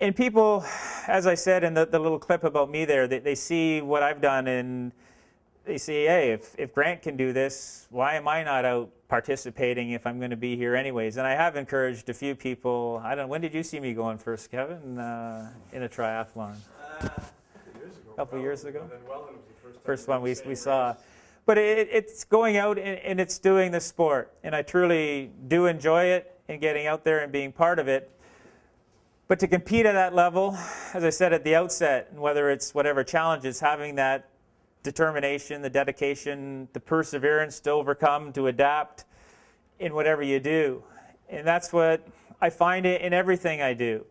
And people, as I said in the little clip about me there, they see what I've done and they say, hey, if Grant can do this, why am I not out participating if I'm going to be here anyways? And I have encouraged a few people. I don't know, when did you see me going first, Kevin, in a triathlon? A couple of years ago. And then Welland was the first one we saw. But it's going out and it's doing the sport. And I truly do enjoy it and getting out there and being part of it. But to compete at that level, as I said at the outset, and whether it's whatever challenges, having that determination, the dedication, the perseverance to overcome, to adapt in whatever you do. And that's what I find in everything I do.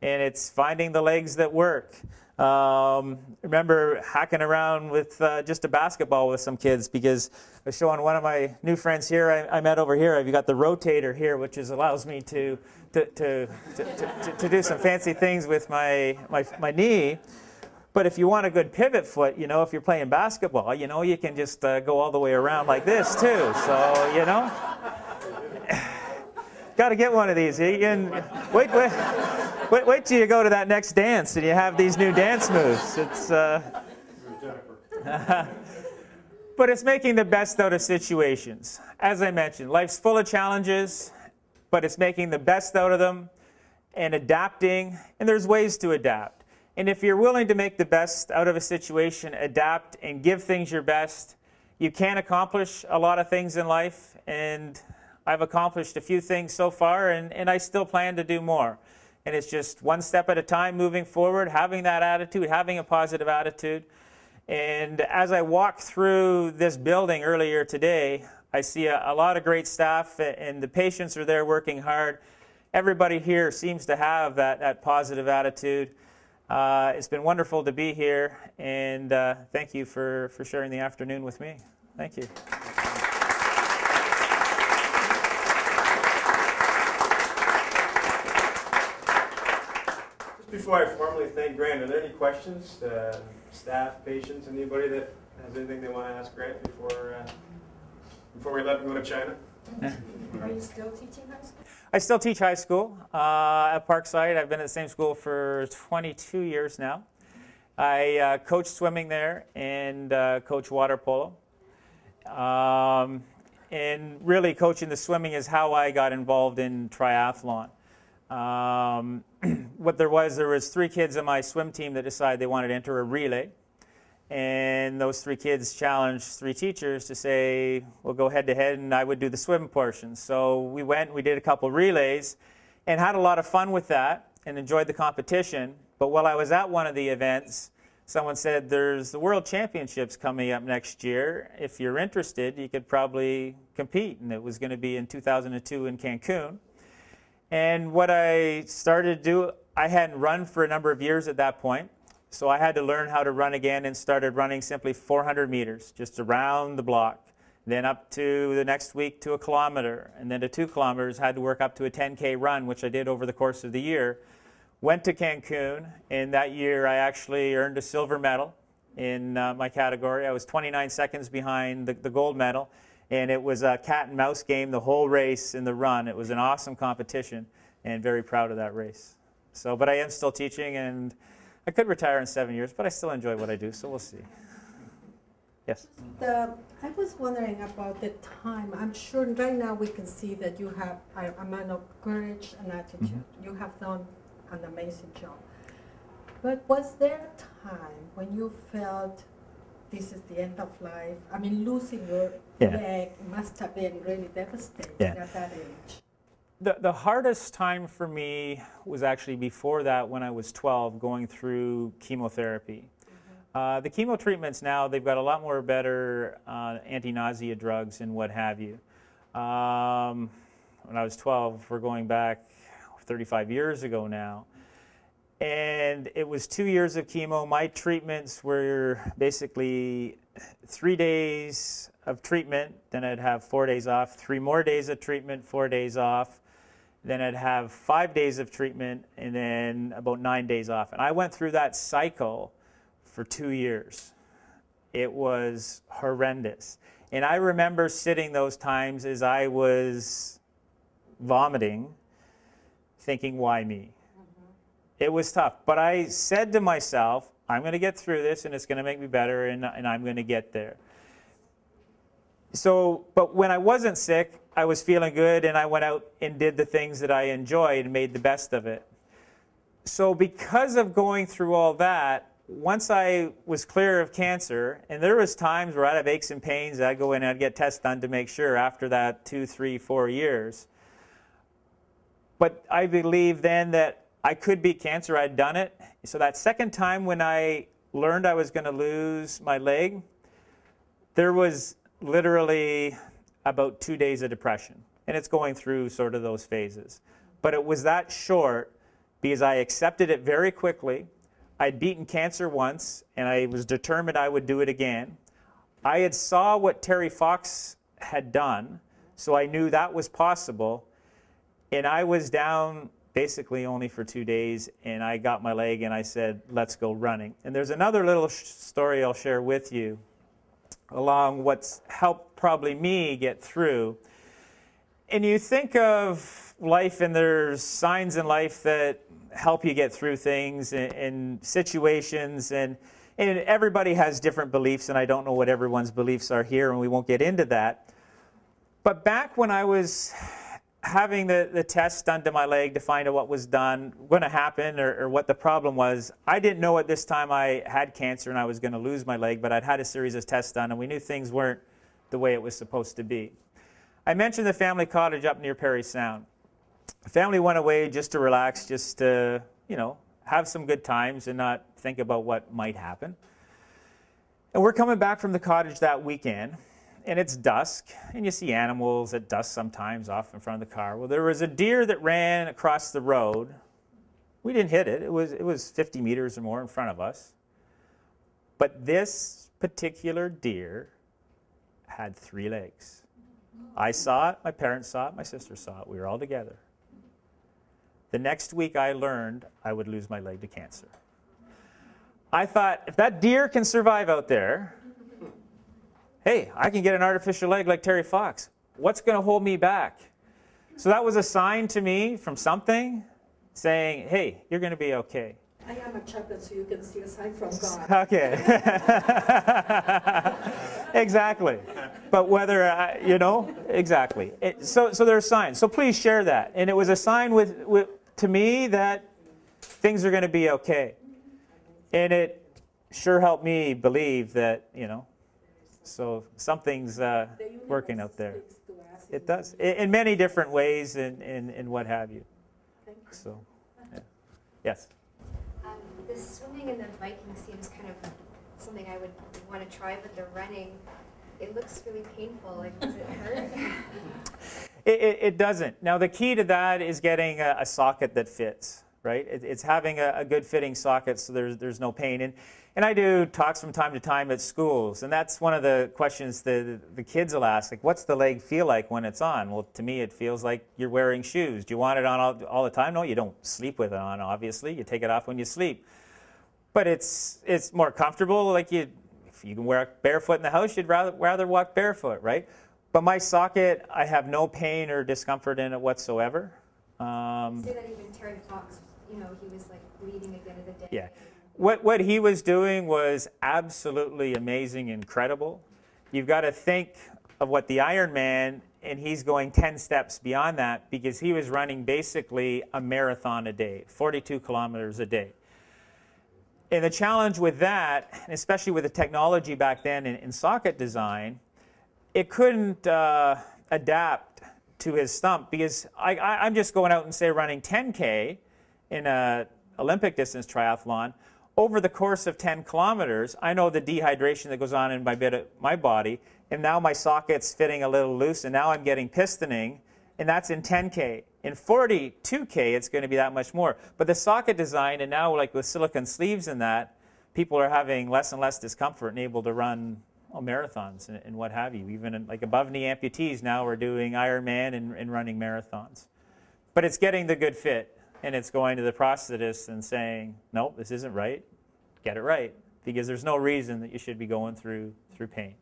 And it's finding the legs that work. Remember hacking around with just a basketball with some kids, because I was showing one of my new friends here, I met over here, I've got the rotator here, which allows me to do some fancy things with my knee. But if you want a good pivot foot, you know, if you're playing basketball, you know, you can just go all the way around like this too. So, you know, got to get one of these. You can wait till you go to that next dance and you have these new dance moves. It's but it's making the best out of situations. As I mentioned, life's full of challenges, but it's making the best out of them and adapting. And there's ways to adapt. And if you're willing to make the best out of a situation, adapt, and give things your best, you can accomplish a lot of things in life. And I've accomplished a few things so far, and I still plan to do more. And it's just one step at a time moving forward, having that attitude, having a positive attitude. And as I walk through this building earlier today, I see a lot of great staff, and the patients are there working hard. Everybody here seems to have that positive attitude. It's been wonderful to be here, and thank you for sharing the afternoon with me. Thank you. Just before I formally thank Grant, are there any questions, staff, patients, anybody that has anything they want to ask Grant before we let him go to China? Are you still teaching high school? I still teach high school at Parkside. I've been at the same school for 22 years now. I coach swimming there and coach water polo. And really coaching the swimming is how I got involved in triathlon. What there was 3 kids on my swim team that decided they wanted to enter a relay. And those 3 kids challenged 3 teachers to say, we'll go head to head, and I would do the swim portion. So we went, we did a couple relays, and had a lot of fun with that, and enjoyed the competition. But while I was at one of the events, someone said, there's the World Championships coming up next year. If you're interested, you could probably compete. And it was going to be in 2002 in Cancun. And what I started to do, I hadn't run for a number of years at that point. So I had to learn how to run again, and started running simply 400 meters, just around the block. Then up to the next week to 1 kilometer, and then to 2 kilometers, had to work up to a 10K run, which I did over the course of the year. Went to Cancun, and that year I actually earned a silver medal in my category. I was 29 seconds behind the gold medal, and it was a cat and mouse game the whole race in the run. It was an awesome competition, and very proud of that race. So, but I am still teaching, and I could retire in 7 years, but I still enjoy what I do, so we'll see. Yes? I was wondering about the time. I'm sure right now we can see that you have an amount of courage and attitude. Mm-hmm. You have done an amazing job. But was there a time when you felt this is the end of life? I mean, losing your leg must have been really devastating at that age. The hardest time for me was actually before that, when I was 12, going through chemotherapy. Mm-hmm. The chemo treatments now, they've got a lot more better anti-nausea drugs and what have you. When I was 12, we're going back 35 years ago now. And it was 2 years of chemo. My treatments were basically 3 days of treatment, then I'd have 4 days off, 3 more days of treatment, 4 days off. Then I'd have 5 days of treatment, and then about 9 days off. And I went through that cycle for 2 years. It was horrendous. And I remember sitting those times as I was vomiting, thinking, why me? It was tough. But I said to myself, I'm going to get through this, and it's going to make me better, and I'm going to get there. So, but when I wasn't sick, I was feeling good, and I went out and did the things that I enjoyed and made the best of it. So because of going through all that, once I was clear of cancer, and there was times where I'd have aches and pains, I'd go in and I'd get tests done to make sure after that 2, 3, 4 years. But I believe then that I could beat cancer. I'd done it. So that second time when I learned I was going to lose my leg, there was literally about 2 days of depression. And it's going through sort of those phases. But it was that short because I accepted it very quickly. I'd beaten cancer once, and I was determined I would do it again. I had saw what Terry Fox had done, so I knew that was possible. And I was down basically only for 2 days, and I got my leg, and I said, let's go running. And there's another little story I'll share with you along what's helped probably me get through. And you think of life, and there's signs in life that help you get through things and situations, and everybody has different beliefs, and I don't know what everyone's beliefs are here, and we won't get into that. But back when I was having the test done to my leg to find out what was going to happen or what the problem was, I didn't know at this time I had cancer and I was going to lose my leg, but I'd had a series of tests done, and we knew things weren't the way it was supposed to be. I mentioned the family cottage up near Perry Sound. The family went away just to relax, just to, have some good times and not think about what might happen. And we're coming back from the cottage that weekend, and it's dusk, and you see animals at dusk sometimes off in front of the car. Well, there was a deer that ran across the road. We didn't hit it. It was 50 meters or more in front of us. But this particular deer had 3 legs. I saw it, my parents saw it, my sister saw it. We were all together. The next week I learned I would lose my leg to cancer. I thought, if that deer can survive out there, hey, I can get an artificial leg like Terry Fox. What's going to hold me back? So that was a sign to me from something saying, hey, you're going to be okay. I am a shepherd, so you can see a sign from God. Okay. Exactly. But whether, exactly. So there are signs. So please share that. And it was a sign to me that things are going to be okay. And it sure helped me believe that, so something's working out there. It does. In many different ways and what have you. So, yeah. Yes? The swimming and the biking seems kind of something I would want to try, but the running, it looks really painful. Like, does it hurt? It doesn't. Now, the key to that is getting a socket that fits, right? It's having a good fitting socket so there's no pain. And I do talks from time to time at schools, and that's one of the questions the kids will ask, like, what's the leg feel like when it's on? Well, to me, it feels like you're wearing shoes. Do you want it on all the time? No, you don't sleep with it on, obviously. You take it off when you sleep. But it's more comfortable. Like if you can wear it barefoot in the house, you'd rather walk barefoot, right? But my socket, I have no pain or discomfort in it whatsoever. Say that even Terry Fox, he was like bleeding at the end of the day. Yeah. What he was doing was absolutely amazing, incredible. You've got to think of what the Ironman, and he's going 10 steps beyond that because he was running basically a marathon a day, 42 kilometers a day. And the challenge with that, and especially with the technology back then in socket design, it couldn't adapt to his stump because I'm just going out and say running 10K in an Olympic distance triathlon. Over the course of 10 kilometers, I know the dehydration that goes on in my body, and now my socket's fitting a little loose, and now I'm getting pistoning, and that's in 10K. In 42K, it's going to be that much more. But the socket design, and now like with silicone sleeves and that, people are having less and less discomfort and able to run marathons and what have you. Even like above knee amputees now are doing Ironman and running marathons. But it's getting the good fit. And it's going to the prosthetist and saying, nope, this isn't right. Get it right. Because there's no reason that you should be going through pain.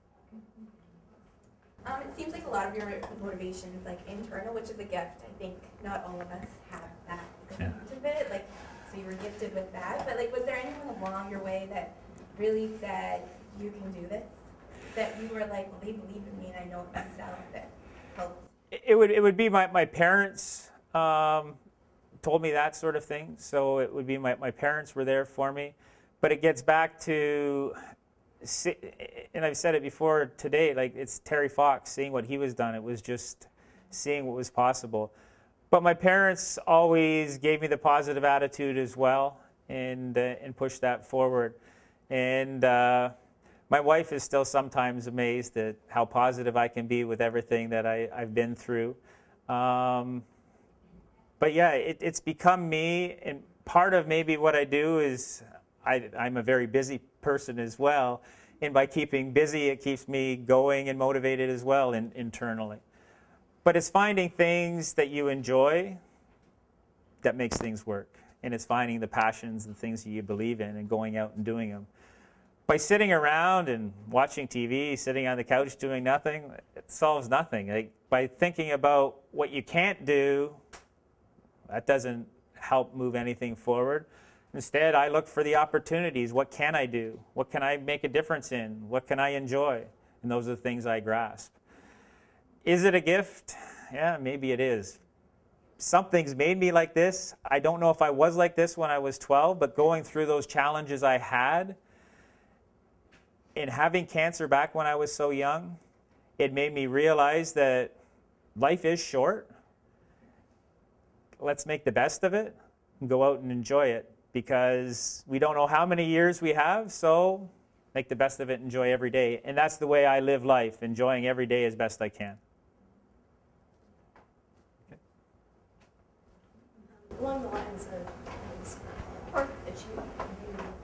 It seems like a lot of your motivation is like internal, which is a gift. I think not all of us have that of it. Like, so you were gifted with that. But like, was there anyone along your way that really said, you can do this? That you were like, well, they believe in me and I know it myself, that helps? It would be my parents told me that sort of thing. So it would be my parents were there for me. But it gets back to, and I've said it before today, like it's Terry Fox, seeing what he was done. It was just seeing what was possible. But my parents always gave me the positive attitude as well and pushed that forward. And my wife is still sometimes amazed at how positive I can be with everything that I've been through. But yeah, it's become me, and part of maybe what I do is I'm a very busy person as well, and by keeping busy, it keeps me going and motivated as well internally. But it's finding things that you enjoy that makes things work, and it's finding the passions and things that you believe in and going out and doing them. By sitting around and watching TV, sitting on the couch doing nothing, it solves nothing. Like, by thinking about what you can't do, that doesn't help move anything forward. Instead, I look for the opportunities. What can I do? What can I make a difference in? What can I enjoy? And those are the things I grasp. Is it a gift? Yeah, maybe it is. Something's made me like this. I don't know if I was like this when I was 12, but going through those challenges I had and having cancer back when I was so young, it made me realize that life is short. Let's make the best of it and go out and enjoy it, because we don't know how many years we have, so make the best of it, enjoy every day. And that's the way I live life, enjoying every day as best I can. Okay. Along the lines of this support that you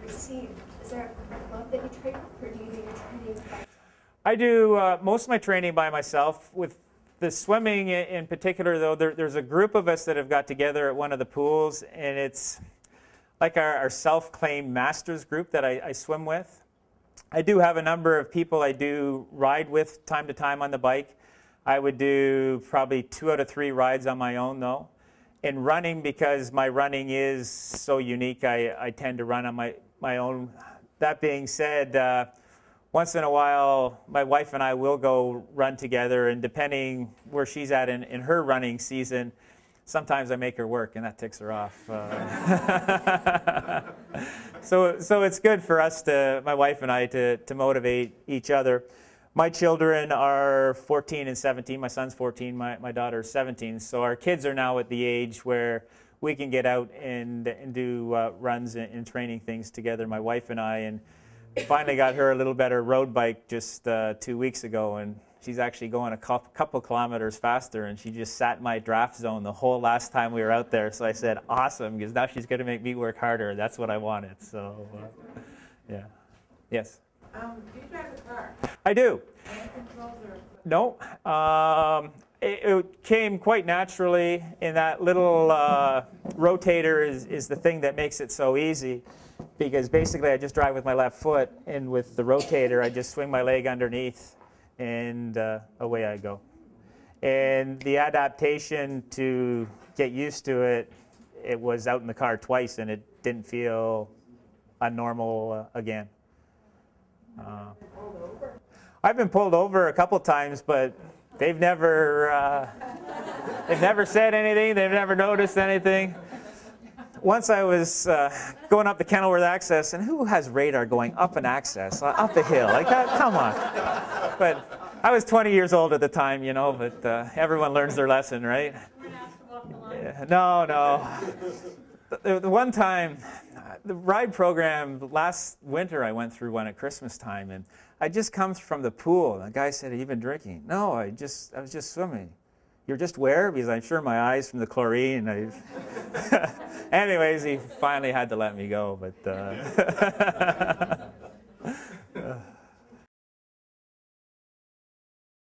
received, is there a club that you train with, or do you do your training by? I do most of my training by myself. With the swimming in particular, though, there's a group of us that have got together at one of the pools, and it's like our self-claimed masters group that I swim with. I do have a number of people I do ride with time to time on the bike. I would do probably 2 out of 3 rides on my own, though. And running, because my running is so unique, I tend to run on my own. That being said, once in a while, my wife and I will go run together, and depending where she's at in her running season, sometimes I make her work, and that ticks her off. So it's good for us, my wife and I, to motivate each other. My children are 14 and 17. My son's 14, my daughter's 17. So our kids are now at the age where we can get out and do runs and training things together, my wife and I. And finally got her a little better road bike just 2 weeks ago, and she's actually going a couple kilometers faster, and she just sat in my draft zone the whole last time we were out there. So I said, awesome, because now she's going to make me work harder. That's what I wanted. So, yeah. Yes? Do you drive a car? I do. Hand controls or? No. It came quite naturally, in that little rotator is the thing that makes it so easy. Because basically I just drive with my left foot, and with the rotator I just swing my leg underneath, and away I go. And the adaptation to get used to it, it was out in the car twice, and it didn't feel unnormal again. I've been pulled over a couple times, but they've never said anything. They've never noticed anything. Once I was going up the Kenilworth Access, and who has radar going up an access, up a hill? Like that? Come on. But I was 20 years old at the time, you know, but everyone learns their lesson, right? Yeah, no. The one time, the ride program, last winter I went through one at Christmas time, and I just come from the pool, and the guy said, have you been drinking? No, I was just swimming. You're just where? Because I'm sure my eyes from the chlorine. Anyways, he finally had to let me go. But